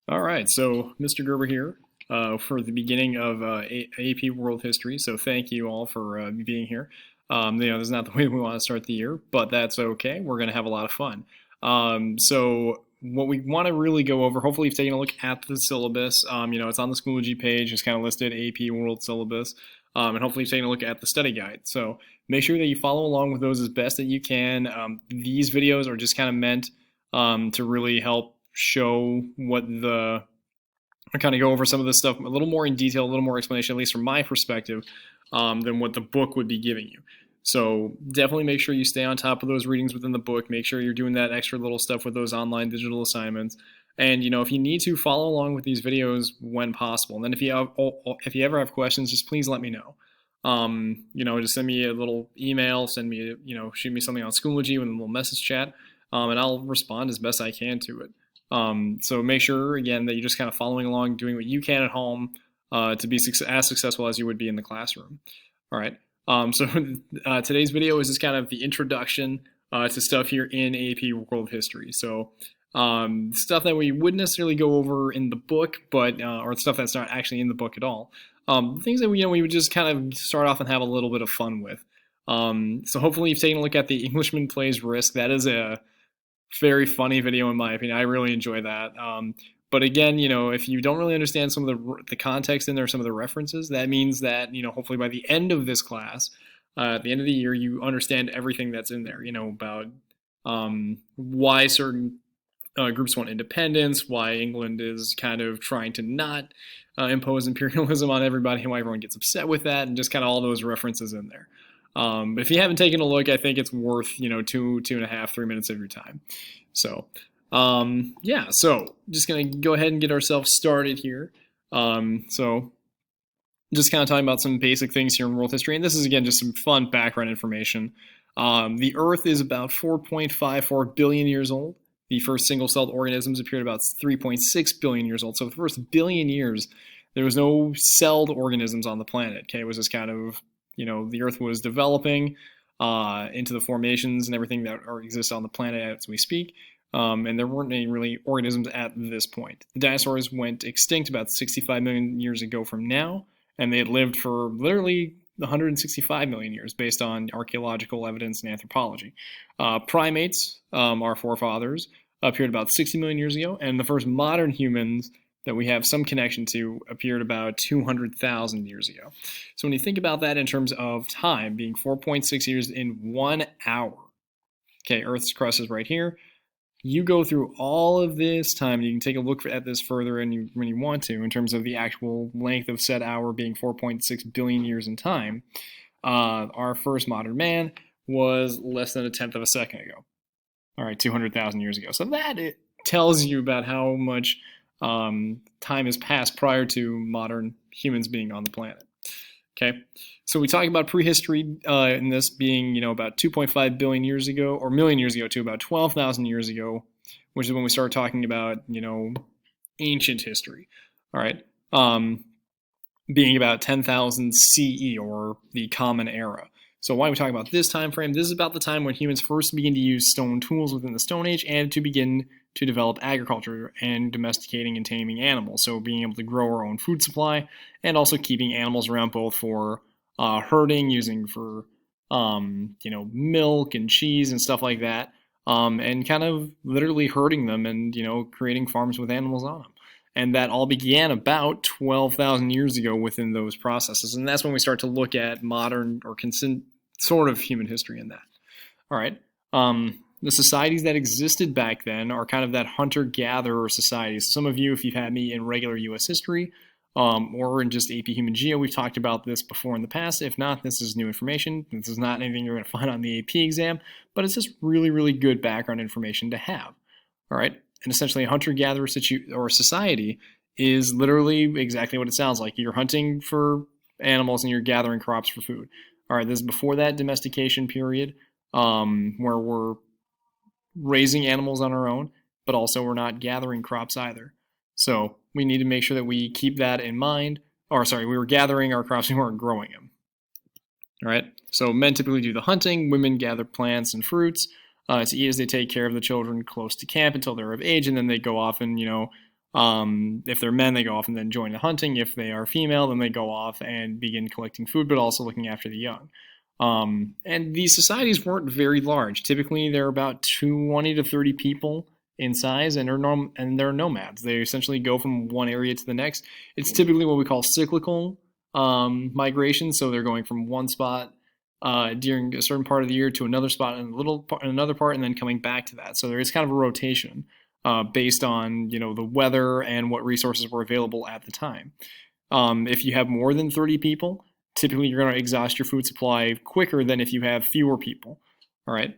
All right, so Mr. Gerber here for the beginning of AP World History. So thank you all for being here. This is not the way we want to start the year, but that's okay. We're going to have a lot of fun. So what we want to really go over, hopefully you've taken a look at the syllabus. It's on the Schoology page. It's kind of listed AP World Syllabus. And hopefully you've taken a look at the study guide. So make sure that you follow along with those as best that you can. These videos are just kind of meant to really help show what the I kind of go over some of this stuff a little more in detail, a little more explanation, at least from my perspective, than what the book would be giving you. So definitely make sure you stay on top of those readings within the book. Make sure you're doing that extra little stuff with those online digital assignments. And if you need to, follow along with these videos when possible. And then if you ever have questions, just please let me know. Just send me a little email, shoot me something on Schoology with a little message chat, and I'll respond as best I can to it. So make sure, again, that you're just kind of following along, doing what you can at home to be as successful as you would be in the classroom. All right. Today's video is just kind of the introduction to stuff here in AP World History. So stuff that we wouldn't necessarily go over in the book, but or stuff that's not actually in the book at all. Things that we would just kind of start off and have a little bit of fun with. So hopefully you've taken a look at the Englishman Plays Risk. That is a very funny video in my opinion. I really enjoy that. But again, if you don't really understand some of the context in there, some of the references, that means that, hopefully by the end of this class, at the end of the year, you understand everything that's in there, about why certain groups want independence, why England is kind of trying to not impose imperialism on everybody, and why everyone gets upset with that, and just kind of all those references in there. But if you haven't taken a look, I think it's worth, 2.5, 3 minutes of your time. So, so just going to go ahead and get ourselves started here. So just kind of talking about some basic things here in world history. And this is, again, just some fun background information. The Earth is about 4.54 billion years old. The first single-celled organisms appeared about 3.6 billion years old. So the first billion years, there was no celled organisms on the planet. Okay, it was just kind of the Earth was developing into the formations and everything that exists on the planet as we speak, and there weren't any really organisms at this point. The dinosaurs went extinct about 65 million years ago from now, and they had lived for literally 165 million years based on archaeological evidence and anthropology. Primates, our forefathers, appeared about 60 million years ago, and the first modern humans that we have some connection to appeared about 200,000 years ago. So when you think about that in terms of time, being 4.6 years in 1 hour, okay, Earth's crust is right here. You go through all of this time, and you can take a look at this further when you want to, in terms of the actual length of said hour being 4.6 billion years in time. Our first modern man was less than a tenth of a second ago. All right, 200,000 years ago. So that it tells you about how much time has passed prior to modern humans being on the planet. Okay, so we talk about prehistory in this being, about 2.5 billion years ago, or million years ago to about 12,000 years ago, which is when we start talking about, ancient history. All right, being about 10,000 CE, or the Common Era. So why are we talking about this time frame? This is about the time when humans first begin to use stone tools within the Stone Age and to begin to develop agriculture and domesticating and taming animals. So being able to grow our own food supply and also keeping animals around both for herding, using for, milk and cheese and stuff like that, and kind of literally herding them and, creating farms with animals on them. And that all began about 12,000 years ago within those processes. And that's when we start to look at modern or sort of human history in that. All right. The societies that existed back then are kind of that hunter-gatherer society. So some of you, if you've had me in regular U.S. history or in just AP Human Geo, we've talked about this before in the past. If not, this is new information. This is not anything you're going to find on the AP exam, but it's just really, really good background information to have. All right. And essentially, a hunter-gatherer society is literally exactly what it sounds like. You're hunting for animals and you're gathering crops for food. All right, this is before that domestication period, where we're raising animals on our own, but also we're not gathering crops either. So we need to make sure that we keep that in mind. We were gathering our crops, we weren't growing them. All right, so men typically do the hunting, women gather plants and fruits to eat as they take care of the children close to camp until they're of age, and then they go off and, If they're men, they go off and then join the hunting. If they are female, then they go off and begin collecting food, but also looking after the young. And these societies weren't very large. Typically, they're about 20 to 30 people in size, and they're nomads. They essentially go from one area to the next. It's typically what we call cyclical migration. So they're going from one spot during a certain part of the year to another spot in another part, and then coming back to that. So there is kind of a rotation based on the weather and what resources were available at the time. If you have more than 30 people, typically you're going to exhaust your food supply quicker than if you have fewer people. All right.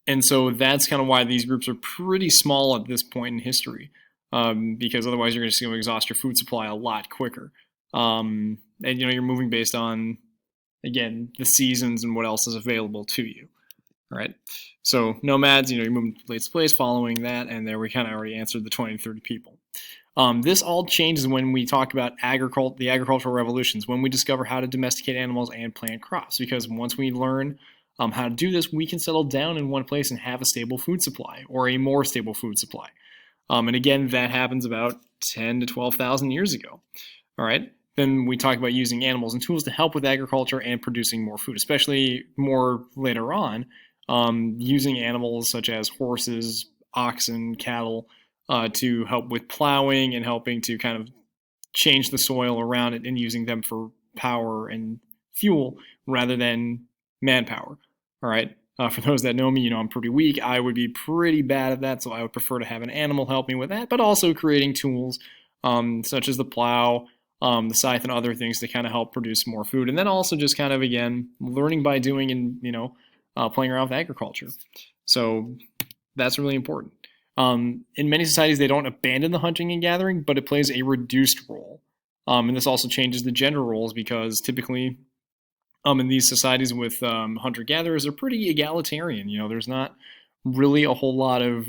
And so that's kind of why these groups are pretty small at this point in history, because otherwise you're just going to exhaust your food supply a lot quicker. And you're moving based on, again, the seasons and what else is available to you. All right. So nomads, you're moving from place to place following that, and there we kind of already answered the 20 to 30 people. This all changes when we talk about the agricultural revolutions, when we discover how to domesticate animals and plant crops, because once we learn how to do this, we can settle down in one place and have a stable food supply, or a more stable food supply. And again, that happens about 10 to 12,000 years ago. All right. Then we talk about using animals and tools to help with agriculture and producing more food, especially more later on, using animals such as horses, oxen, cattle, to help with plowing and helping to kind of change the soil around it, and using them for power and fuel rather than manpower. All right. For those that know me, I'm pretty weak. I would be pretty bad at that, so I would prefer to have an animal help me with that, but also creating tools such as the plow, the scythe, and other things to kind of help produce more food. And then also just kind of, again, learning by doing and, playing around with agriculture. So that's really important. In many societies, they don't abandon the hunting and gathering, but it plays a reduced role. And this also changes the gender roles, because typically in these societies with hunter-gatherers, they're pretty egalitarian. There's not really a whole lot of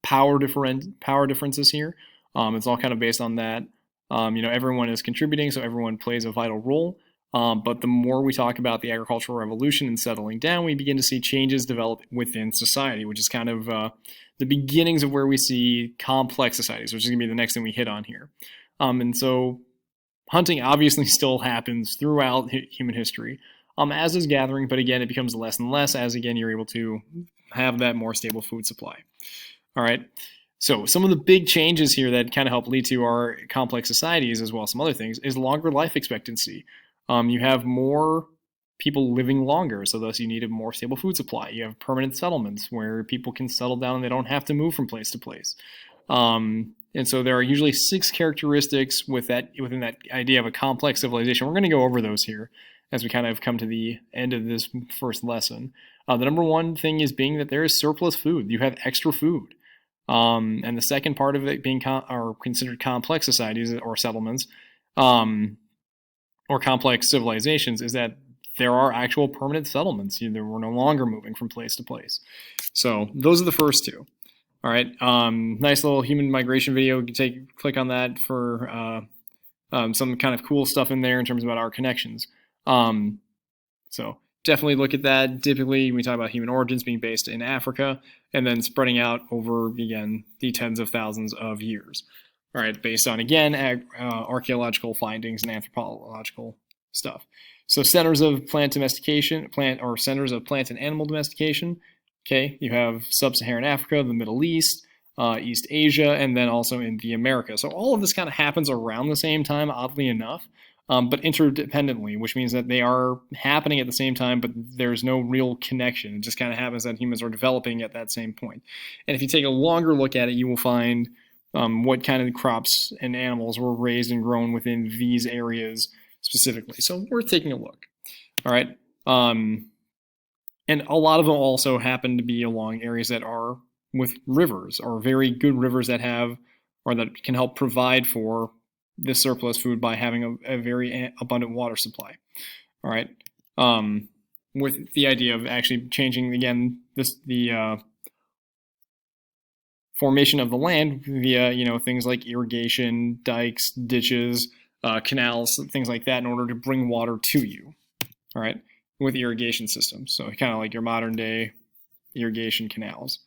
power differences here. It's all kind of based on that. Everyone is contributing, so everyone plays a vital role. But the more we talk about the agricultural revolution and settling down, we begin to see changes develop within society, which is kind of the beginnings of where we see complex societies, which is going to be the next thing we hit on here. And so hunting obviously still happens throughout human history, as is gathering, but again, it becomes less and less as, again, you're able to have that more stable food supply. All right. So some of the big changes here that kind of help lead to our complex societies, as well as some other things, is longer life expectancy. You have more people living longer, so thus you need a more stable food supply. You have permanent settlements where people can settle down and they don't have to move from place to place. And so there are usually 6 characteristics within that idea of a complex civilization. We're going to go over those here as we kind of come to the end of this first lesson. The number one thing is being that there is surplus food. You have extra food. And the second part of it being considered complex societies or settlements, or complex civilizations, is that there are actual permanent settlements. We're no longer moving from place to place. So those are the first two. All right. Nice little human migration video. You can click on that for some kind of cool stuff in there in terms about our connections. So definitely look at that. Typically, we talk about human origins being based in Africa and then spreading out over, again, the tens of thousands of years. All right, based on, again, archaeological findings and anthropological stuff. So centers of plant domestication, centers of plant and animal domestication. Okay, you have sub-Saharan Africa, the Middle East, East Asia, and then also in the Americas. So all of this kind of happens around the same time, oddly enough, but interdependently, which means that they are happening at the same time, but there's no real connection. It just kind of happens that humans are developing at that same point. And if you take a longer look at it, you will find what kind of crops and animals were raised and grown within these areas specifically. So worth taking a look. All right. And a lot of them also happen to be along areas that are with rivers, or very good rivers that have, or that can help provide for this surplus food by having a very abundant water supply. All right. With the idea of actually changing, again, the formation of the land via, things like irrigation, dikes, ditches, canals, things like that, in order to bring water to you. All right. With irrigation systems. So kind of like your modern day irrigation canals.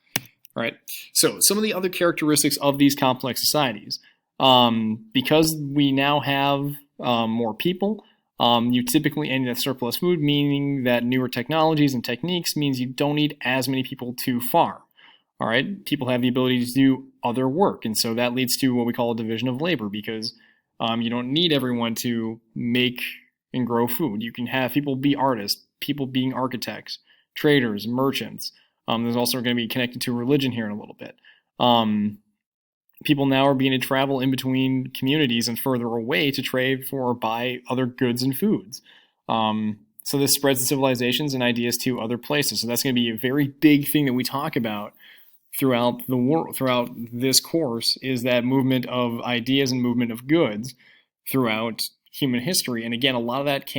All right. So some of the other characteristics of these complex societies, because we now have more people, you typically end at surplus food, meaning that newer technologies and techniques means you don't need as many people to farm. All right. People have the ability to do other work, and so that leads to what we call a division of labor because you don't need everyone to make and grow food. You can have people be artists, people being architects, traders, merchants. There's also going to be connected to religion here in a little bit. People now are beginning to travel in between communities and further away to trade for or buy other goods and foods. So this spreads the civilizations and ideas to other places. So that's going to be a very big thing that we talk about throughout the world, throughout this course, is that movement of ideas and movement of goods throughout human history. And again, a lot of that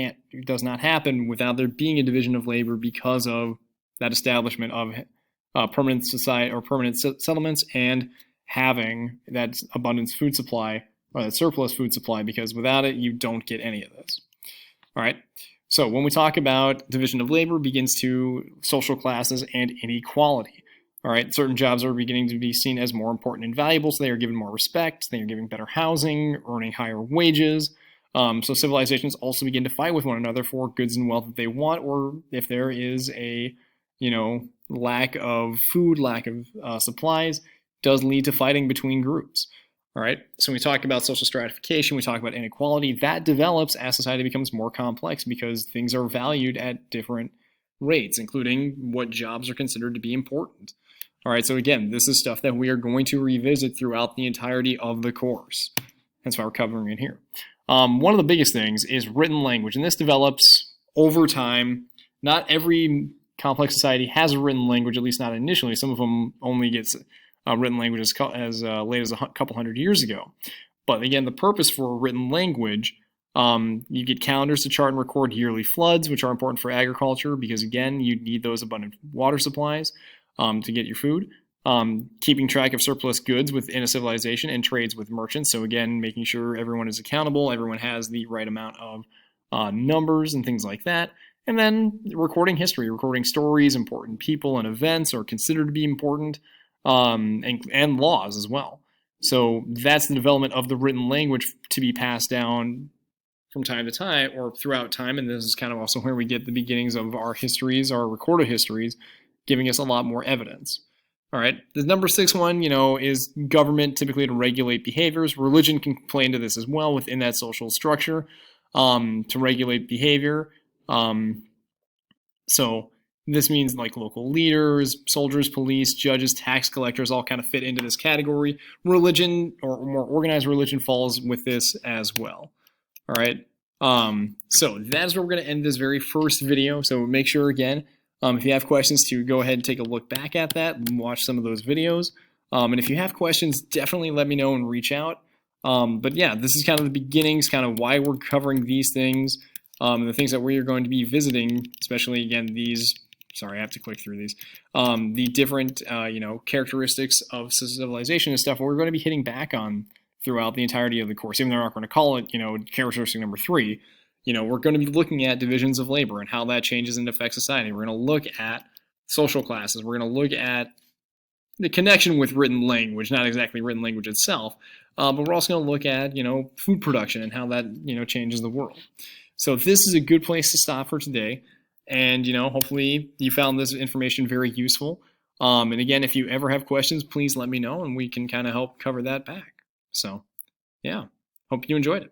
does not happen without there being a division of labor because of that establishment of permanent society or permanent settlements and having that abundance food supply or that surplus food supply, because without it, you don't get any of this. All right. So when we talk about division of labor, it begins to social classes and inequality. All right, certain jobs are beginning to be seen as more important and valuable, so they are given more respect, they are given better housing, earning higher wages. So civilizations also begin to fight with one another for goods and wealth that they want, or if there is a, lack of food, lack of supplies, does lead to fighting between groups. All right, so when we talk about social stratification, we talk about inequality, that develops as society becomes more complex because things are valued at different rates, including what jobs are considered to be important. All right, so again, this is stuff that we are going to revisit throughout the entirety of the course. That's why we're covering it here. One of the biggest things is written language, and this develops over time. Not every complex society has a written language, at least not initially. Some of them only get written language as late as a couple hundred years ago. But again, the purpose for a written language, you get calendars to chart and record yearly floods, which are important for agriculture because, again, you need those abundant water supplies to get your food. Keeping track of surplus goods within a civilization and trades with merchants. So again, making sure everyone is accountable, everyone has the right amount of numbers and things like that. And then recording history, recording stories, important people and events are considered to be important, and laws as well. So that's the development of the written language to be passed down from time to time or throughout time. And this is kind of also where we get the beginnings of our histories, our recorded histories, giving us a lot more evidence. All right, the number 6 one, is government, typically to regulate behaviors. Religion can play into this as well within that social structure to regulate behavior. So this means like local leaders, soldiers, police, judges, tax collectors all kind of fit into this category. Religion or more organized religion falls with this as well. All right, so that's where we're going to end this very first video. So make sure, again, if you have questions, to go ahead and take a look back at that and watch some of those videos. And if you have questions, definitely let me know and reach out. But yeah, this is kind of the beginnings, kind of why we're covering these things, and the things that we are going to be visiting, especially, again, these, sorry, I have to click through these, the different, characteristics of civilization and stuff we're going to be hitting back on throughout the entirety of the course, even though we're not going to call it, characteristic number 3. We're going to be looking at divisions of labor and how that changes and affects society. We're going to look at social classes. We're going to look at the connection with written language, not exactly written language itself, but we're also going to look at, food production and how that, changes the world. So this is a good place to stop for today. And, hopefully you found this information very useful. And again, if you ever have questions, please let me know and we can kind of help cover that back. So, yeah, hope you enjoyed it.